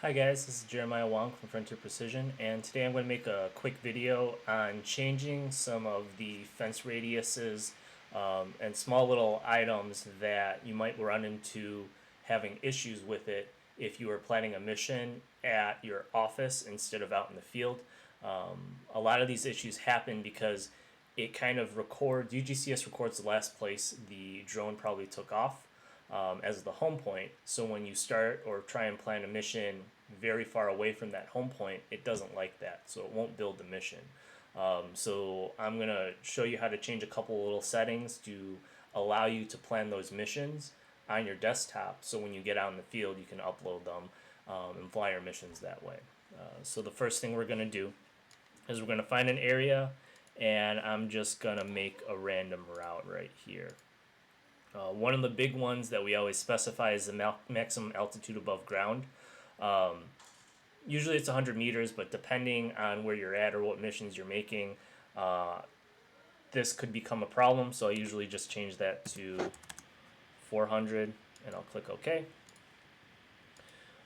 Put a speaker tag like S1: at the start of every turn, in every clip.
S1: Hi guys, this is Jeremiah Wong from Frontier Precision, and today I'm going to make a quick video on changing some of the fence radiuses and small little items that you might run into having issues with it if you are planning a mission at your office instead of out in the field. A lot of these issues happen because it kind of records, UGCS records the last place the drone probably took off as the home point. So when you start or try and plan a mission very far away from that home point, it doesn't like that, so it won't build the mission. So I'm gonna show you how to change a couple little settings to allow you to plan those missions on your desktop, so when you get out in the field you can upload them and fly your missions that way. So the first thing we're gonna do is we're gonna find an area, and I'm just gonna make a random route right here. One of the big ones that we always specify is the maximum altitude above ground. Usually it's 100 meters, but depending on where you're at or what missions you're making, this could become a problem. So I usually just change that to 400 and I'll click OK.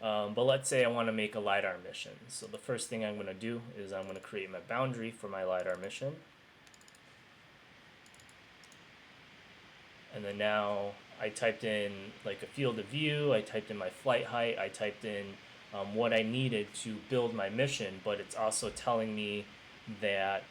S1: But let's say I want to make a LiDAR mission. So the first thing I'm going to do is I'm going to create my boundary for my LiDAR mission. And then now I typed in like a field of view, I typed in my flight height, I typed in what I needed to build my mission, but it's also telling me that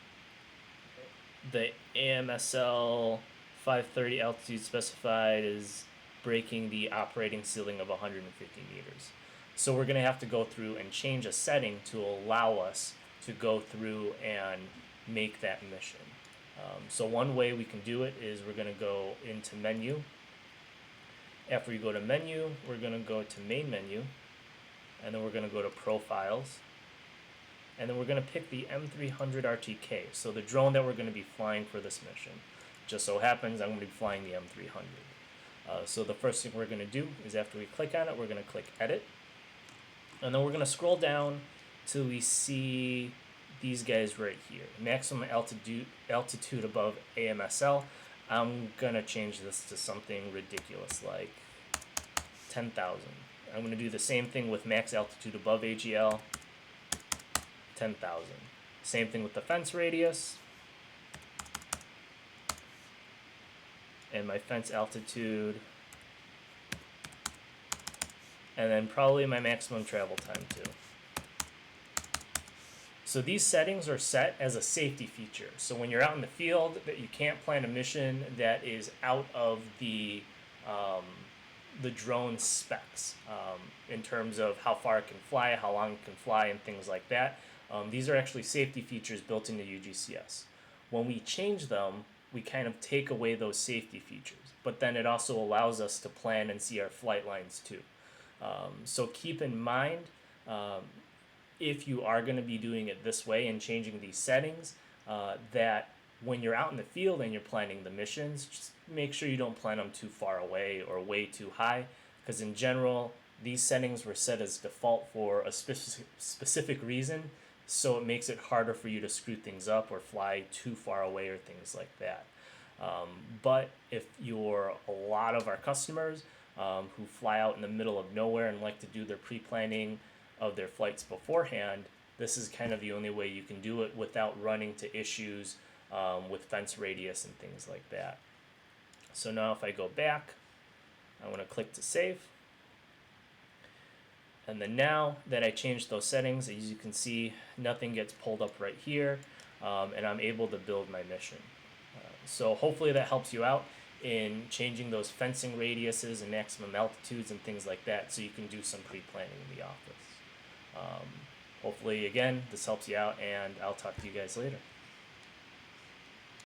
S1: the AMSL 530 altitude specified is breaking the operating ceiling of 150 meters. So we're going to have to go through and change a setting to allow us to go through and make that mission. So one way we can do it is we're going to go into menu. After we go to menu, we're going to go to main menu, and then we're going to go to profiles, and then we're going to pick the M300 RTK, so the drone that we're going to be flying for this mission. Just so happens I'm going to be flying the M300. So the first thing we're going to do is after we click on it, we're going to click edit, and then we're going to scroll down till we see these guys right here, maximum altitude above AMSL. I'm gonna change this to something ridiculous like 10,000. I'm gonna do the same thing with max altitude above AGL, 10,000. Same thing with the fence radius and my fence altitude, and then probably my maximum travel time too. So these settings are set as a safety feature. So when you're out in the field, that you can't plan a mission that is out of the drone specs in terms of how far it can fly, how long it can fly, and things like that. These are actually safety features built into UGCS. When we change them, we kind of take away those safety features, but then it also allows us to plan and see our flight lines too. So keep in mind, if you are going to be doing it this way and changing these settings, that when you're out in the field and you're planning the missions, just make sure you don't plan them too far away or way too high, because in general these settings were set as default for a specific reason, so it makes it harder for you to screw things up or fly too far away or things like that. But if you're a lot of our customers who fly out in the middle of nowhere and like to do their pre-planning of their flights beforehand, this is kind of the only way you can do it without running to issues with fence radius and things like that. So now if I go back, I want to click to save, and then now that I changed those settings, as you can see, nothing gets pulled up right here, and I'm able to build my mission. So hopefully that helps you out in changing those fencing radiuses and maximum altitudes and things like that, so you can do some pre-planning in the office. Hopefully, again, this helps you out, and I'll talk to you guys later.